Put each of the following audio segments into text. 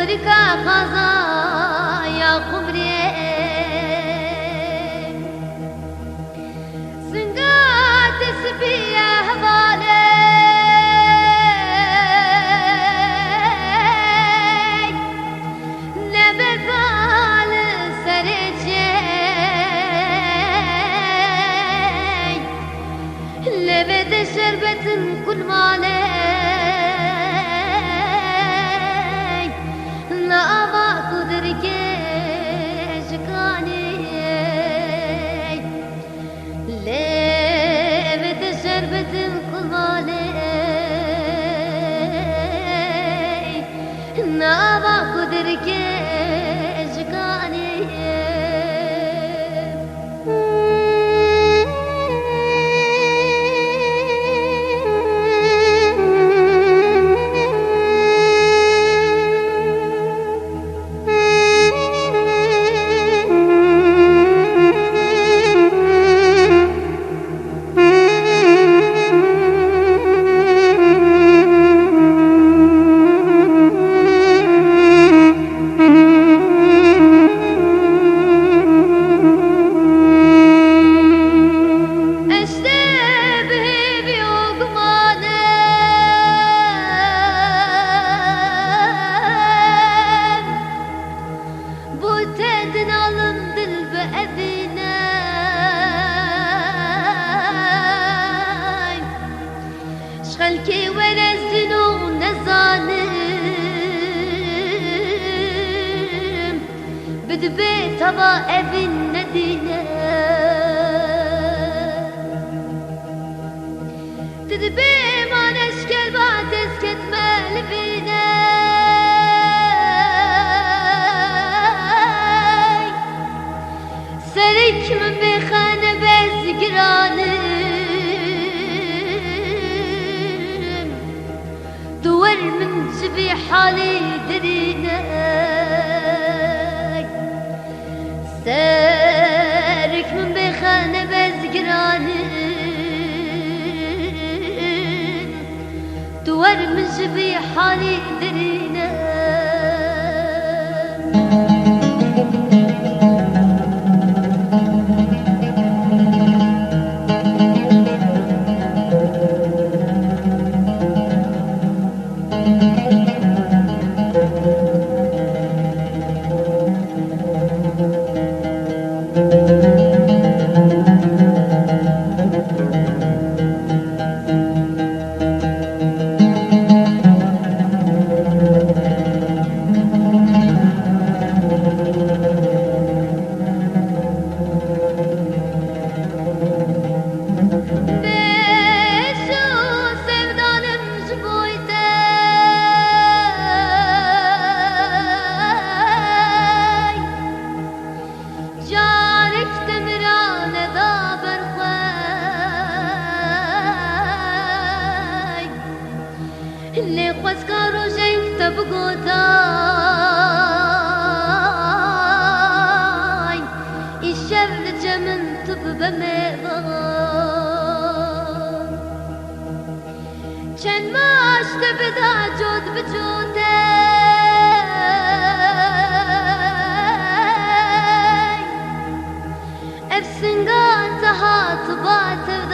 بكا قضا يا قمري سنقات سبيا هضالي نبذال سرجي لبد شربة كل مالي لا أبا قدرك شكاني لبد شربة كل مالي لا أبا قدرك شكاني خلكي ولا الزنو نظالم بدبيت هضا ابن ندينا تدبي ما نشكل بعد اسكت مال فينا سرك من بخانة بزقراني دور من شبي حالي درينا سارك من بخانة بزقراني دور من شبي حالي درينا اللي قوسكارو جيك تبقوتاي الشر جمن تببميضان كان ماش تبدا جود بجوداي افسنقان تهات باترداي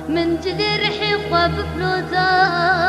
من جدي رحي خواب بلوزاي